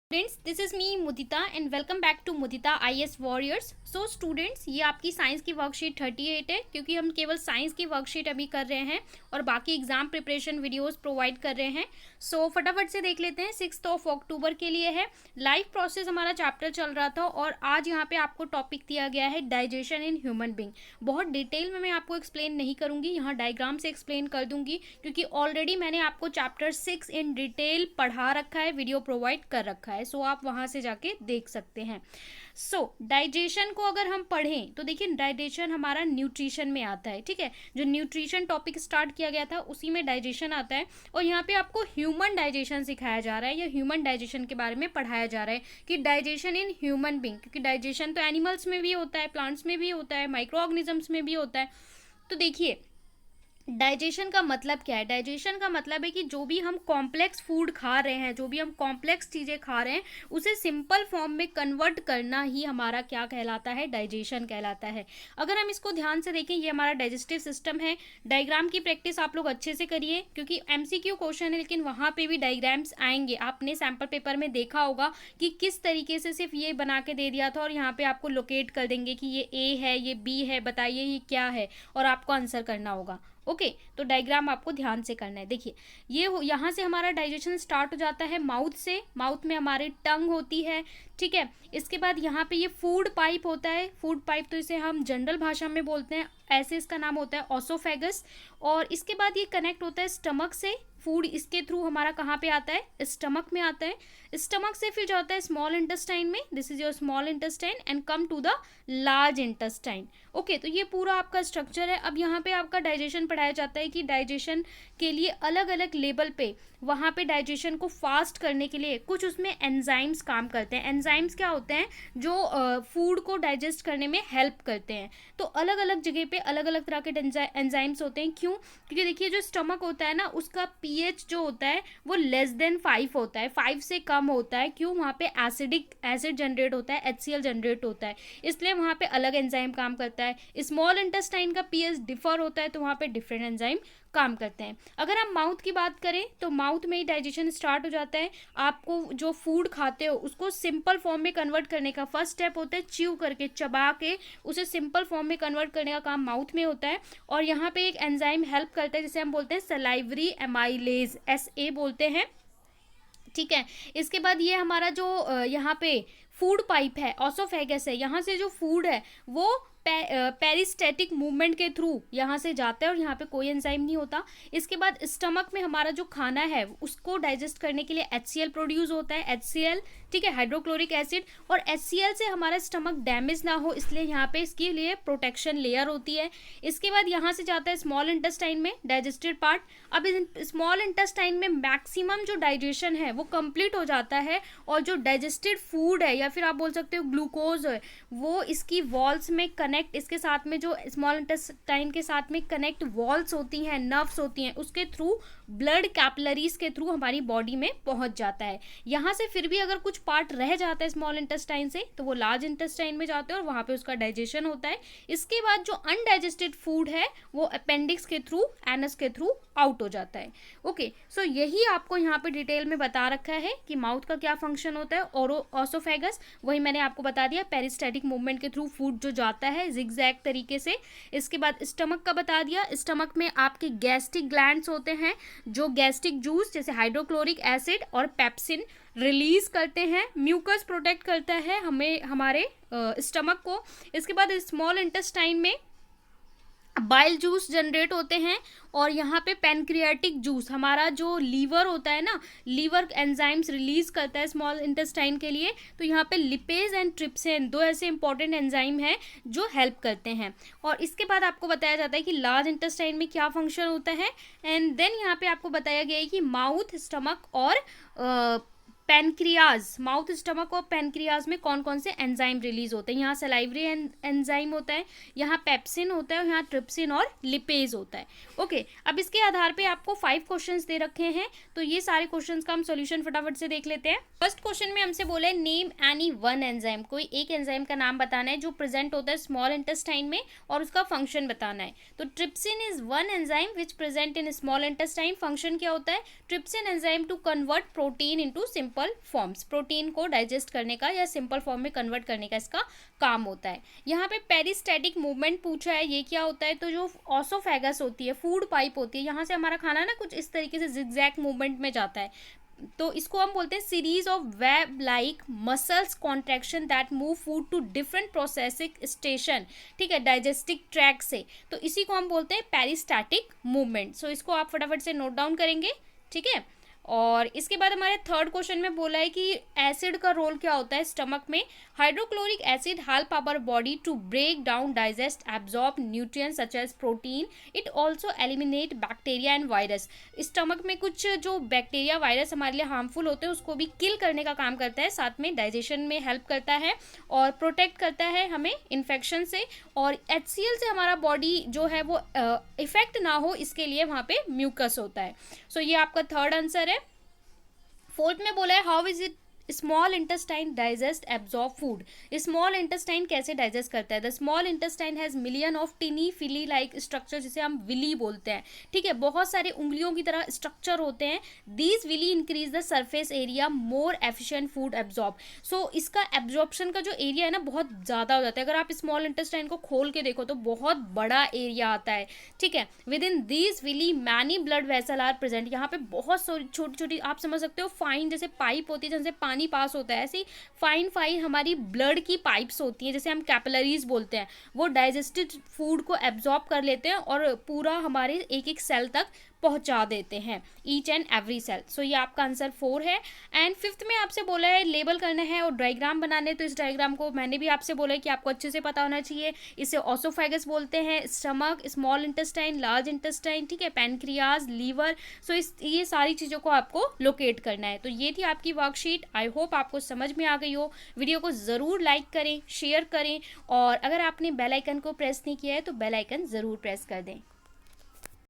Students, this is me Mudita and welcome back to Mudita IAS warriors. So students, ये आपकी science की worksheet 38 है, क्योंकि हम केवल साइंस की वर्कशीट अभी कर रहे हैं और बाकी एग्जाम प्रिपरेशन वीडियोस प्रोवाइड कर रहे हैं। सो फटाफट से देख लेते हैं। 6 अक्टूबर के लिए है। लाइफ प्रोसेस हमारा चैप्टर चल रहा था और आज यहाँ पे आपको टॉपिक दिया गया है डाइजेशन इन ह्यूमन बींग। बहुत डिटेल में मैं आपको एक्सप्लेन नहीं करूँगी, यहाँ डायग्राम से एक्सप्लेन कर दूंगी, क्योंकि ऑलरेडी मैंने आपको चैप्टर 6 इन डिटेल पढ़ा रखा है, वीडियो प्रोवाइड कर रखा है। सो आप वहां से जाके देख सकते हैं। सो डाइजेशन को अगर हम पढ़ें तो देखिए, डाइजेशन हमारा न्यूट्रिशन में आता है। ठीक है, जो न्यूट्रिशन टॉपिक स्टार्ट किया गया था उसी में डाइजेशन आता है। और यहाँ पे आपको ह्यूमन डाइजेशन सिखाया जा रहा है, या ह्यूमन डाइजेशन के बारे में पढ़ाया जा रहा है कि डाइजेशन इन ह्यूमन बींग, क्योंकि डाइजेशन तो एनिमल्स में भी होता है, प्लांट्स में भी होता है, माइक्रो ऑर्गेनिजम्स में भी होता है। तो देखिए, डाइजेशन का मतलब क्या है। डाइजेशन का मतलब है कि जो भी हम कॉम्प्लेक्स फूड खा रहे हैं, जो भी हम कॉम्प्लेक्स चीज़ें खा रहे हैं, उसे सिंपल फॉर्म में कन्वर्ट करना ही हमारा क्या कहलाता है, डाइजेशन कहलाता है। अगर हम इसको ध्यान से देखें, ये हमारा डाइजेस्टिव सिस्टम है। डायग्राम की प्रैक्टिस आप लोग अच्छे से करिए, क्योंकि MCQ क्वेश्चन है, लेकिन वहाँ पे भी डायग्राम्स आएंगे। आपने सैम्पल पेपर में देखा होगा कि किस तरीके से सिर्फ ये बना के दे दिया था और यहाँ पे आपको लोकेट कर देंगे कि ये A है, ये B है, बताइए ये क्या है, और आपको आंसर करना होगा। ओके, तो डायग्राम आपको ध्यान से करना है। देखिए, ये यहाँ से हमारा डाइजेशन स्टार्ट हो जाता है माउथ से। माउथ में हमारी टंग होती है। ठीक है, इसके बाद यहाँ पे ये फूड पाइप होता है। फूड पाइप तो इसे हम जनरल भाषा में बोलते हैं, ऐसे इसका नाम होता है ऑसोफेगस। और इसके बाद ये कनेक्ट होता है स्टमक से। फूड इसके थ्रू हमारा कहाँ पे आता है, स्टमक में आता है। स्टमक से फिर जाता है स्मॉल इंटेस्टाइन में, this is your small intestine, and come to the large intestine. Okay, तो ये पूरा आपका स्ट्रक्चर है। अब यहाँ पे आपका डाइजेशन पढ़ाया जाता है कि डाइजेशन के लिए अलग अलग लेवल पे वहाँ पे डाइजेशन को फास्ट करने के लिए कुछ उसमें एंजाइम्स काम करते हैं। एंजाइम्स क्या होते हैं, जो फूड को डाइजेस्ट करने में हेल्प करते हैं। तो अलग अलग जगह पे अलग अलग तरह के एंजाइम्स होते हैं। क्यों? क्योंकि देखिए, जो स्टमक होता है ना, उसका pH जो होता है वो लेस देन 5 होता है, 5 से कम होता है। क्यों? वहाँ पे एसिड जनरेट होता है, HCl जनरेट होता है, इसलिए वहाँ पे अलग एंजाइम काम करता है। स्मॉल इंटेस्टाइन का pH डिफर होता है, तो वहाँ पे डिफरेंट एंजाइम काम करते हैं। अगर हम माउथ की बात करें तो माउथ में ही डाइजेशन स्टार्ट हो जाता है। आपको जो फूड खाते हो उसको सिंपल फॉर्म में कन्वर्ट करने का फर्स्ट स्टेप होता है च्यू करके, चबा के उसे सिंपल फॉर्म में कन्वर्ट करने का काम माउथ में होता है। और यहाँ पे एक एंजाइम हेल्प करता है, जिसे हम बोलते हैं सलाइवरी एमाइलेज, SA बोलते हैं। ठीक है, इसके बाद ये हमारा जो यहाँ पे फूड पाइप है, ऑसोफेगस है, यहाँ से जो फूड है वो पेरिस्टेटिक मूवमेंट के थ्रू यहाँ से जाता है और यहाँ पे कोई एंजाइम नहीं होता। इसके बाद स्टमक में हमारा जो खाना है उसको डाइजेस्ट करने के लिए HCl प्रोड्यूस होता है, HCl, ठीक है, हाइड्रोक्लोरिक एसिड। और HCl से हमारा स्टमक डैमेज ना हो, इसलिए यहाँ पे इसके लिए प्रोटेक्शन लेयर होती है। इसके बाद यहाँ से जाता है स्मॉल इंटेस्टाइन में, डाइजेस्टेड पार्ट। अब स्मॉल इंटेस्टाइन में मैक्सिमम जो डाइजेशन है वो कंप्लीट हो जाता है, और जो डाइजेस्टेड फूड है, या फिर आप बोल सकते हो ग्लूकोज है, वो इसकी वॉल्स में कनेक्ट, इसके साथ में जो स्मॉल इंटेस्टाइन के साथ में कनेक्ट वॉल्स होती हैं, नर्व्स होती हैं, उसके थ्रू ब्लड कैपिलरीज के थ्रू हमारी बॉडी में पहुंच जाता है। यहाँ से फिर भी अगर कुछ पार्ट रह जाता है स्मॉल इंटेस्टाइन से, तो वो लार्ज इंटेस्टाइन में जाते हैं और वहाँ पे उसका डाइजेशन होता है। इसके बाद जो अनडाइजेस्टेड फूड है वो अपेंडिक्स के थ्रू, एनस के थ्रू आउट हो जाता है। ओके, सो यही आपको यहाँ पे डिटेल में बता रखा है कि माउथ का क्या फंक्शन होता है। और ऑसोफेगस, वही मैंने आपको बता दिया, पेरिस्टेटिक मूवमेंट के थ्रू फूड जो जाता है जिगजैग तरीके से। इसके बाद स्टमक का बता दिया, स्टमक में आपके गैस्ट्रिक ग्लैंड्स होते हैं, जो गैस्ट्रिक जूस जैसे हाइड्रोक्लोरिक एसिड और पेप्सिन रिलीज करते हैं। म्यूकस प्रोटेक्ट करता है हमें, हमारे स्टमक को। इसके बाद स्मॉल इंटेस्टाइन में बाइल जूस जनरेट होते हैं, और यहाँ पे पेनक्रियाटिक जूस, हमारा जो लीवर होता है ना, लीवर एंजाइम्स रिलीज करता है स्मॉल इंटेस्टाइन के लिए। तो यहाँ पे लिपेज एंड ट्रिप्सिन, दो ऐसे इंपॉर्टेंट एंजाइम हैं जो हेल्प करते हैं। और इसके बाद आपको बताया जाता है कि लार्ज इंटेस्टाइन में क्या फंक्शन होता है। एंड देन यहाँ पे आपको बताया गया है कि माउथ, स्टमक और पेनक्रियाज, माउथ, स्टमक और पेनक्रियाज में कौन कौन से एंजाइम रिलीज होते हैं। यहाँ सलाइवरी एंजाइम होता है, यहाँ पेप्सिन होता है, और यहाँ ट्रिप्सिन और लिपेज होता है। ओके, अब इसके आधार पे आपको 5 क्वेश्चंस दे रखे हैं, तो ये सारे क्वेश्चंस का हम सॉल्यूशन फटाफट से देख लेते हैं। फर्स्ट क्वेश्चन में हमसे बोले नेम एनी वन एंजाइम, कोई एक एंजाइम का नाम बताना है जो प्रेजेंट होता है स्मॉल इंटेस्टाइन में और उसका फंक्शन बताना है। तो trypsin is one enzyme which present in small intestine. Function क्या होता है? Trypsin enzyme to convert protein into simple simple forms, protein को डाइजेस्ट करने का या सिंपल फॉर्म में कन्वर्ट करने का इसका काम होता है। यहाँ पे पेरिस्टैटिक मूवमेंट पूछा है, ये क्या होता है, तो जो ऑसोफेगस होती है, फूड पाइप होती है, यहाँ से हमारा खाना ना कुछ इस तरीके से जिगजैग मूवमेंट में जाता है, तो इसको हम बोलते हैं series of wave like muscles contraction that move food to different processing station, ठीक है, डाइजेस्टिक ट्रैक से, तो इसी को हम बोलते हैं पेरिस्टैटिक मूवमेंट। सो इसको आप फटाफट से नोट डाउन करेंगे, ठीक है। और इसके बाद हमारे थर्ड क्वेश्चन में बोला है कि एसिड का रोल क्या होता है स्टमक में। Hydrochloric acid help our body to break down, digest, absorb nutrients such as protein. It also eliminate bacteria and virus. Stomach में कुछ जो बैक्टीरिया वायरस हमारे लिए हार्मफुल होते हैं उसको भी किल करने का काम करता है, साथ में डाइजेशन में हेल्प करता है और प्रोटेक्ट करता है हमें इन्फेक्शन से, और HCl से हमारा बॉडी जो है वो इफेक्ट ना हो इसके लिए वहाँ पे म्यूकस होता है। सो ये आपका थर्ड आंसर है। फोर्थ में बोला है how is it small intestine digest absorb food. Small intestine कैसे डाइजेस्ट करता है। The small intestine has million of tiny villi like structure, जिसे हम विली बोलते हैं, ठीक है, बहुत सारे उंगलियों की तरह स्ट्रक्चर होते हैं। These villi increase the surface area more efficient food absorb. So इसका एब्जॉर्प्शन का जो एरिया है ना बहुत ज़्यादा हो जाता है। अगर आप स्मॉल इंटेस्टाइन को खोल के देखो तो बहुत बड़ा एरिया आता है, ठीक है। Within these villi many blood vessel are present. यहाँ पे बहुत छोटी छोटी, आप समझ सकते हो फाइन जैसे पाइप होती है जहाँ से पानी पास होता है, ऐसी फाइन फाइन हमारी ब्लड की पाइप्स होती हैं जैसे हम कैपिलरीज बोलते हैं, वो डाइजेस्टेड फूड को एब्जॉर्ब कर लेते हैं और पूरा हमारे एक एक सेल तक पहुंचा देते हैं, ईच एंड एवरी सेल। सो ये आपका आंसर 4 है। एंड फिफ्थ में आपसे बोला है लेबल करना है और डायग्राम बनाने, तो इस डायग्राम को मैंने भी आपसे बोला है कि आपको अच्छे से पता होना चाहिए। इसे ऑसोफेगस बोलते हैं, stomach, small intestine, large intestine, ठीक है, पैनक्रियाज, लीवर। सो ये सारी चीज़ों को आपको लोकेट करना है। तो ये थी आपकी वर्कशीट। आई होप आपको समझ में आ गई हो। वीडियो को ज़रूर लाइक करें, शेयर करें, और अगर आपने बेल आइकन को प्रेस नहीं किया है तो बेल आइकन ज़रूर प्रेस कर दें।